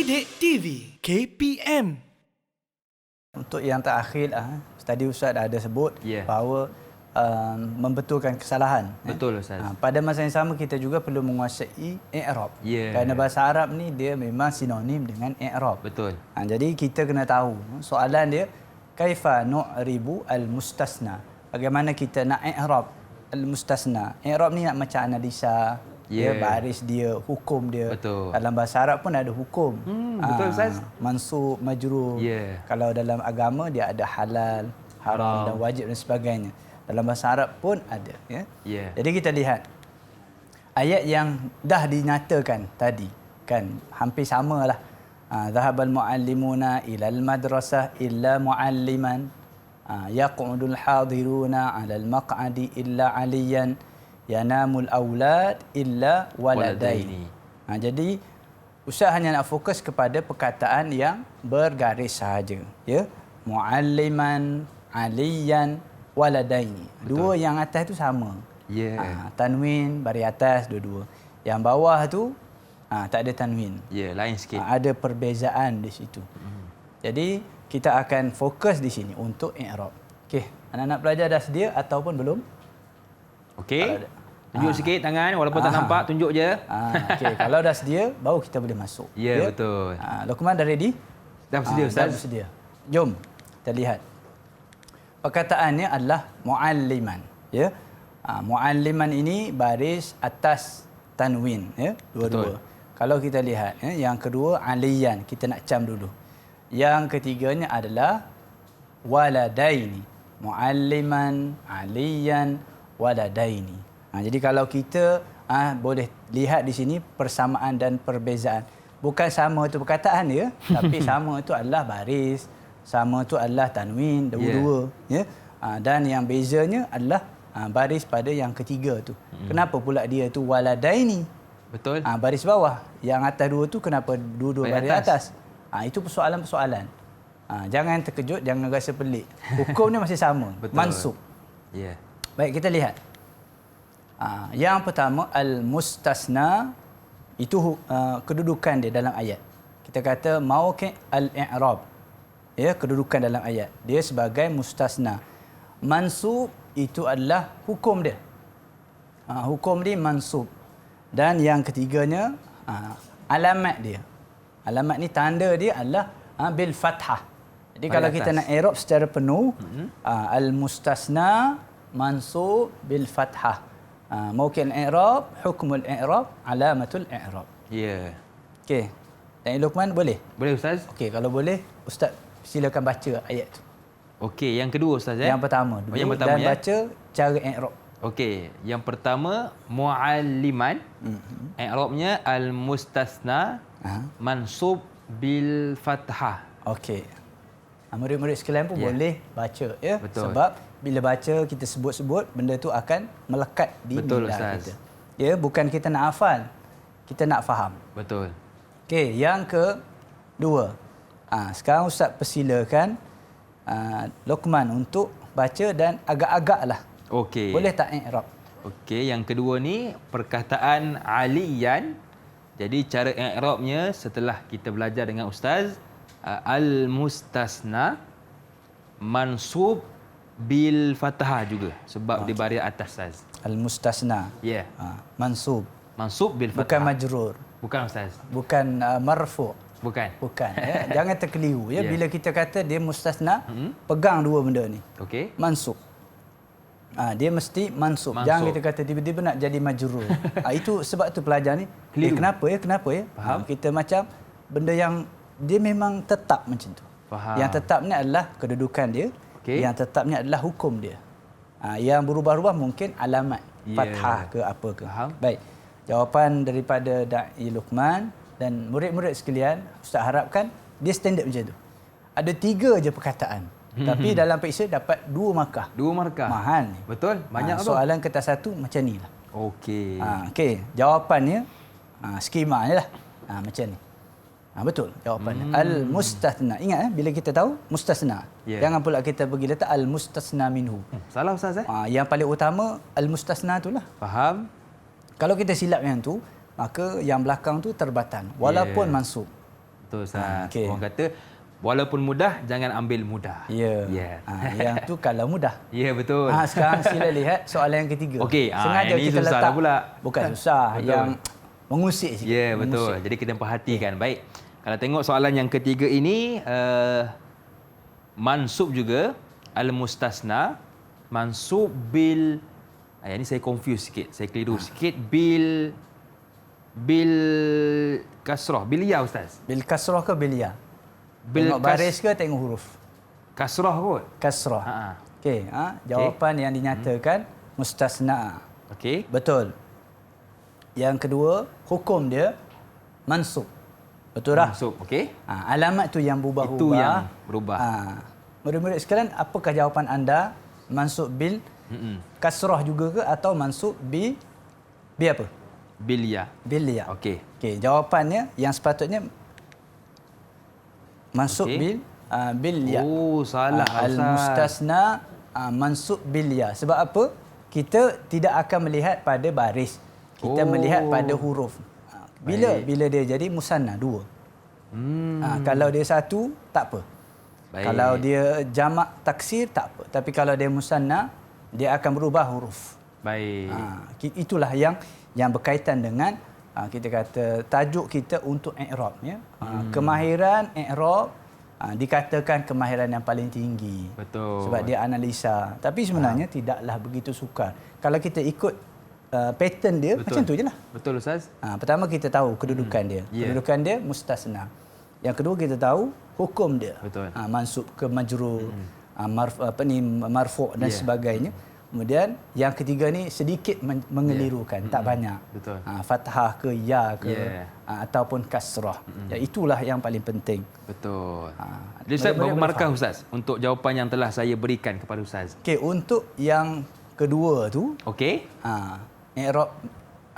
Didik TV KPM. Untuk yang terakhir, tadi Ustaz dah ada sebut bahawa membetulkan kesalahan. Betul Ustaz. Pada masa yang sama kita juga perlu menguasai i'rab. Kerana bahasa Arab ni dia memang sinonim dengan i'rab. Betul. Jadi kita kena tahu soalan dia kaifa nu'ribu al-mustasna. Bagaimana kita nak i'rab al-mustasna. I'rab ni nak macam analisa baris dia, hukum dia. Betul. Dalam bahasa Arab pun ada hukum. Betul Ustaz. Mansub, majrur. Kalau dalam agama dia ada halal, haram dan wajib dan sebagainya. Dalam bahasa Arab pun ada. Jadi kita lihat ayat yang dah dinyatakan tadi kan hampir samalah. Zahabal muallimuna ilal madrasah illa mualliman. Yaq'udul hadiruna 'alal maq'adi illa 'aliyan. Yanamul aulad illa waladaini. Jadi Ustaz hanya nak fokus kepada perkataan yang bergaris sahaja. Mualliman, aliyan, waladaini. Dua yang atas tu sama. Tanwin baris atas dua-dua. Yang bawah tu tak ada tanwin. Lain sikit. Ada perbezaan di situ. Jadi kita akan fokus di sini untuk i'rab. Okey, anak-anak pelajar dah sedia ataupun belum? Okey. Tunjuk sikit tangan walaupun tak nampak, tunjuk je. Okey, kalau dah sedia baru kita boleh masuk. Betul. Luqman dah ready? Dah bersedia Ustaz. Dah bersedia. Jom kita lihat. Perkataannya adalah mualliman, mualliman ini baris atas tanwin, dua-dua. Kalau kita lihat yang kedua aliyan, kita nak cam dulu. Yang ketiganya adalah waladaini. Mualliman, aliyan, waladaini. Jadi kalau kita boleh lihat di sini persamaan dan perbezaan. Bukan sama itu perkataan dia, tapi sama itu adalah baris, sama itu adalah tanwin, dua-dua. Dan yang bezanya adalah baris pada yang ketiga tu. Kenapa pula dia tu waladaini? Betul. Baris bawah. Yang atas dua tu kenapa dua-dua baris atas? Itu persoalan-persoalan. Jangan terkejut, jangan rasa pelik. Hukumnya masih sama. Mansub. Baik, kita lihat. Yang pertama al-mustasna itu kedudukan dia dalam ayat. Kita kata mauqi' al-i'rab. Kedudukan dalam ayat. Dia sebagai mustasna. Mansub itu adalah hukum dia. Hukum dia mansub. Dan yang ketiganya alamat dia. Alamat ni tanda dia adalah bil fathah. Jadi kalau kita nak i'rab secara penuh, al-mustasna mansub bil fathah. Mauqi' al-i'rab, hukmul i'rab, alamatul i'rab. Okey. Dan Luqman boleh? Boleh Ustaz. Okey, kalau boleh Ustaz silakan baca ayat tu. Okey, yang kedua Ustaz Yang pertama dulu yang pertama, dan baca cara i'rab. Okey, yang pertama mualliman. I'rabnya al-mustasna mansub bil fathah. Okey. Murid-murid sekalian pun boleh baca Betul. Sebab bila baca kita sebut-sebut benda tu akan melekat di minda kita. Bukan kita nak hafal, kita nak faham. Betul. Okey, yang kedua. Sekarang Ustaz persilakan Luqman untuk baca dan agak-agaklah. Okey. Boleh tak i'rab? Okey, yang kedua ni perkataan aliyan. Jadi cara i'rabnya setelah kita belajar dengan ustaz, al-mustasna mansub bil fathah juga sebab di baris atas ustaz. Al-mustasna. Mansub. Mansub bil fathah. Bukan majrur. Bukan ustaz. Bukan marfu'. Bukan. Jangan terkeliru bila kita kata dia mustasna, pegang dua benda ni. Okey. Mansub. Dia mesti mansub. Jangan kita kata tiba-tiba nak jadi majrur. Itu sebab tu pelajar ni kenapa ya? Faham? Kita macam benda yang dia memang tetap macam tu. Faham. Yang tetapnya adalah kedudukan dia. Yang tetapnya adalah hukum dia. Yang berubah-ubah mungkin alamat, fathah ke apa ke. Faham. Baik. Jawapan daripada Da'i Luqman dan murid-murid sekalian, Ustaz harapkan dia standard macam tu. Ada 3 je perkataan. Tapi dalam periksa dapat 2 markah. 2 markah. Mahal ni. Betul. Banyak soalan kertas 1 macam ni lah. Okey. Okey. Jawapannya, skemanya lah. Macam ni. Betul jawapannya. Al-mustasna. Ingat bila kita tahu mustasna. Jangan pula kita pergi letak al-mustasna minhu. Salah Ustaz Yang paling utama al-mustasna itulah. Faham. Kalau kita silap yang tu, maka yang belakang tu terbatan walaupun mansub. Betul Ustaz. Okey. Orang kata walaupun mudah jangan ambil mudah. Ya. Ya. Yang tu kalau mudah. Ya betul. Sekarang sila lihat soalan yang ketiga. Okey, Sengaja ini kita susah letak lah pula. Bukan susah, Betul. yang mengusik sikit. Ya betul. Mengusik. Jadi kena perhatikan. Baik. Kalau tengok soalan yang ketiga ini mansub juga al-mustasna mansub bil ini saya confuse sikit. Saya keliru sikit bil kasrah. Bil ya Ustaz. Bil kasrah ke bil ya? Bil Tengok baris ke tengok huruf? Kasrah kot. Kasrah. Ha. Okey, jawapan yang dinyatakan mustasna. Okey. Betul. Yang kedua, hukum dia mansub. Betul tak? Mansub. Okey. Alamat tu yang berubah-ubah. Itu yang berubah. Murid-murid sekalian, apakah jawapan anda? Mansub bil kasrah juga ke atau mansub bi apa? Bil ya. Bil ya. Okey. Okey, jawapannya yang sepatutnya mansub Okey. bil ya. Oh, salah Ustaz. Al-mustasna mansub bil ya. Sebab apa? Kita tidak akan melihat pada baris. Kita melihat pada huruf. Bila dia jadi musanna dua. Kalau dia satu tak apa. Baik. Kalau dia jamak taksir tak apa. Tapi kalau dia musanna dia akan berubah huruf. Baik. Itulah yang berkaitan dengan kita kata tajuk kita untuk i'rab ya. Kemahiran i'rab dikatakan kemahiran yang paling tinggi. Betul. Sebab dia analisa. Tapi sebenarnya tidaklah begitu sukar. Kalau kita ikut pattern dia, Betul. macam tu je lah. Betul Ustaz. Pertama kita tahu kedudukan dia. Ya. Kedudukan dia mustasna. Yang kedua kita tahu hukum dia. Betul. Mansub ke majrur, marfu' dan Ya. sebagainya. Kemudian yang ketiga ni sedikit mengelirukan, tak banyak. Betul. Fathah ke ya ke Ya. ataupun kasrah. Ya, itulah yang paling penting. Betul. Jadi Ustaz, berapa boleh markah faham. Ustaz untuk jawapan yang telah saya berikan kepada Ustaz? Okey, untuk yang kedua tu Okey. i'rab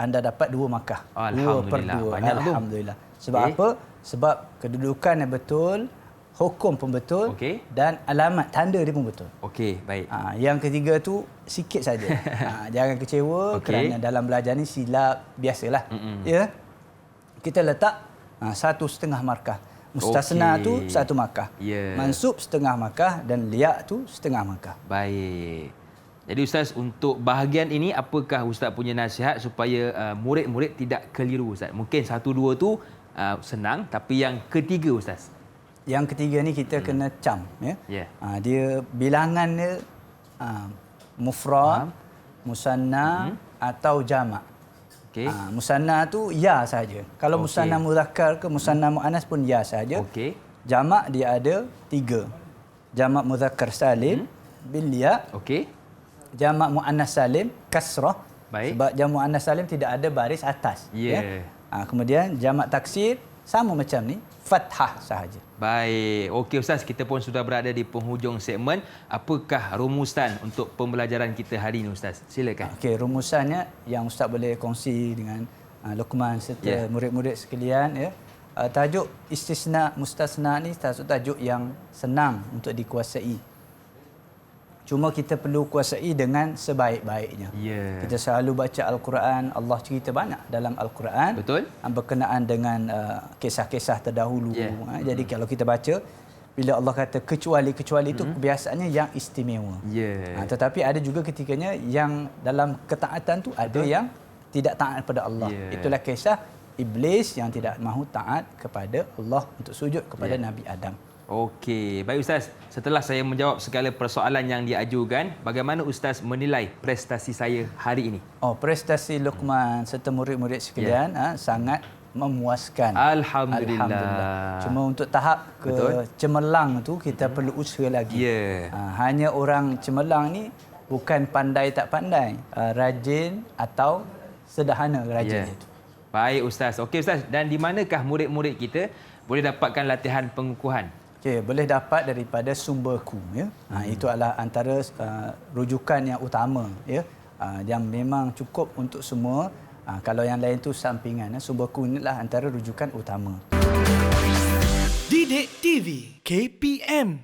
anda dapat 2 markah. 2/2. Alhamdulillah. Banyak tu. Alhamdulillah. Sebab Okey. apa? Sebab kedudukan yang betul, hukum pun betul Okey. dan alamat tanda dia pun betul. Okey, baik. Yang ketiga tu sikit saja. Jangan kecewa Okey. kerana dalam belajar ni silap biasalah. Ya. Kita letak 1,5 markah. Mustasna Okey. tu 1 markah. Ya. Mansub 1/2 markah dan liya tu 1/2 markah. Baik. Jadi Ustaz, untuk bahagian ini apakah Ustaz punya nasihat supaya murid-murid tidak keliru Ustaz? Mungkin 1 2 tu senang, tapi yang ketiga Ustaz. Yang ketiga ni kita kena cam ya. Ya. Dia bilangan dia mufrad, musanna atau jamak. Okey. Musanna tu ya saja. Kalau Okey. musanna muzakkar ke musanna muannas pun ya saja. Okey. Jamak dia ada 3. Jamak muzakkar salim bil ya, Okey. jamak muannas salim kasrah. Baik. Sebab jamak muannas salim tidak ada baris atas. Ya. Kemudian jamak taksir sama macam ni, fathah sahaja. Baik. Okey Ustaz, kita pun sudah berada di penghujung segmen. Apakah rumusan untuk pembelajaran kita hari ini Ustaz? Silakan. Okey, rumusannya yang Ustaz boleh kongsi dengan Luqman serta Ya. murid-murid sekalian ya. Tajuk istisna mustasna ni tajuk yang senang untuk dikuasai. Cuma kita perlu kuasai dengan sebaik-baiknya. Ya. Kita selalu baca Al-Quran, Allah cerita banyak dalam Al-Quran. Betul. Berkenaan dengan kisah-kisah terdahulu. Ya. Jadi kalau kita baca, bila Allah kata kecuali-kecuali itu kebiasaannya yang istimewa. Ya. Tetapi ada juga ketikanya yang dalam ketaatan tu ada yang tidak taat kepada Allah. Ya. Itulah kisah Iblis yang tidak mahu taat kepada Allah untuk sujud kepada Ya. Nabi Adam. Okey, baik Ustaz. Setelah saya menjawab segala persoalan yang diajukan, bagaimana Ustaz menilai prestasi saya hari ini? Prestasi Luqman serta murid-murid sekalian sangat memuaskan. Alhamdulillah. Cuma untuk tahap Betul. cemerlang tu kita perlu usaha lagi. Ya. Hanya orang cemerlang ni bukan pandai tak pandai, rajin atau sederhana rajin Ya. itu. Baik Ustaz. Okey Ustaz, dan di manakah murid-murid kita boleh dapatkan latihan pengukuhan? Okey, boleh dapat daripada Sumberku ya. Itu adalah antara rujukan yang utama ya. Yang memang cukup untuk semua. Kalau yang lain tu sampingan. Sumberku inilah antara rujukan utama. Didik TV KPM